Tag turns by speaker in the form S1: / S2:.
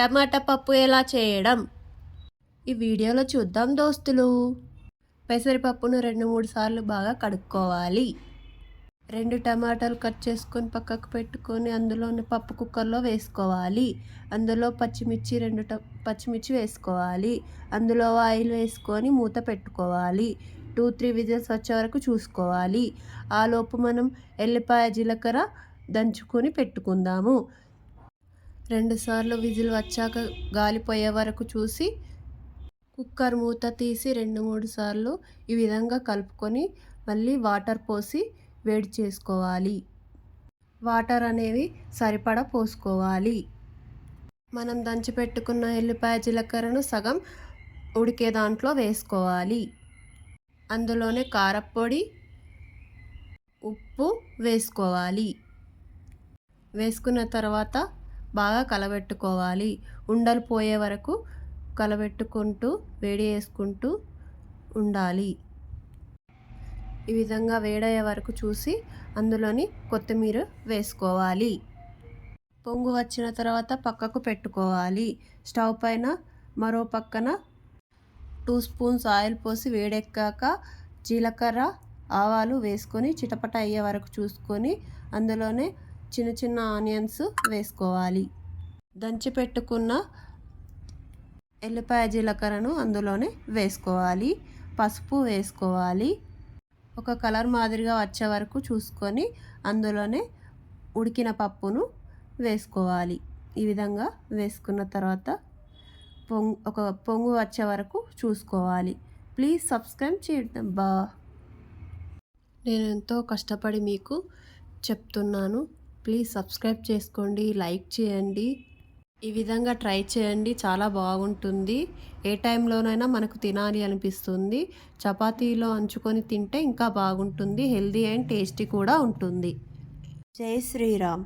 S1: టమాటా పప్పు ఎలా చేయడం ఈ వీడియోలో చూద్దాం దోస్తులు. పెసరపప్పును 2-3 సార్లు బాగా కడుక్కోవాలి. 2 టమాటాలు కట్ చేసుకొని పక్కకు పెట్టుకొని అందులోని పప్పు కుక్కర్లో వేసుకోవాలి. అందులో పచ్చిమిర్చి 2 పచ్చిమిర్చి వేసుకోవాలి. అందులో ఆయిల్ వేసుకొని మూత పెట్టుకోవాలి. 2-3 విజిల్స్ వచ్చే వరకు చూసుకోవాలి. ఆలోపు మనం ఎల్లిపాయ జీలకర్ర దంచుకొని పెట్టుకుందాము. 2 సార్లు విజిల్ వచ్చాక గాలిపోయే వరకు చూసి కుక్కర్ మూత తీసి 2-3 సార్లు ఈ విధంగా కలుపుకొని మళ్ళీ వాటర్ పోసి వేడి చేసుకోవాలి. వాటర్ అనేవి సరిపడా పోసుకోవాలి. మనం దంచి పెట్టుకున్న ఎల్లిపాయ జీలకర్రను సగం ఉడికే దాంట్లో వేసుకోవాలి. అందులోనే కారపొడి, ఉప్పు వేసుకోవాలి. వేసుకున్న తర్వాత బాగా కలబెట్టుకోవాలి. ఉండలు పోయే వరకు కలబెట్టుకుంటూ వేడి చేసుకుంటూ ఉండాలి. ఈ విధంగా వేడయ్యే వరకు చూసి అందులోని కొత్తిమీర వేసుకోవాలి. పొంగు వచ్చిన తర్వాత పక్కకు పెట్టుకోవాలి. స్టవ్ పైన మరో పక్కన 2 స్పూన్స్ ఆయిల్ పోసి వేడెక్కాక జీలకర్ర, ఆవాలు వేసుకొని చిటపట అయ్యే వరకు చూసుకొని అందులోనే చిన్న చిన్న ఆనియన్స్ వేసుకోవాలి. దంచి పెట్టుకున్న ఎల్లిపాయ జీలకర్రను అందులోనే వేసుకోవాలి. పసుపు వేసుకోవాలి. ఒక కలర్ మాదిరిగా వచ్చే వరకు చూసుకొని అందులోనే ఉడికిన పప్పును వేసుకోవాలి. ఈ విధంగా వేసుకున్న తర్వాత ఒక పొంగు వచ్చే వరకు చూసుకోవాలి. ప్లీజ్ సబ్స్క్రైబ్ చేయండి అబ్బా. నేను ఎంతో కష్టపడి మీకు చెప్తున్నాను. ప్లీజ్ సబ్స్క్రైబ్ చేసుకోండి, లైక్ చేయండి. ఈ విధంగా ట్రై చేయండి, చాలా బాగుంటుంది. ఏ టైంలోనైనా మనకు తినాలి అనిపిస్తుంది. చపాతీలో అంచుకొని తింటే ఇంకా బాగుంటుంది. హెల్దీ అండ్ టేస్టీ కూడా ఉంటుంది. జై శ్రీరామ్.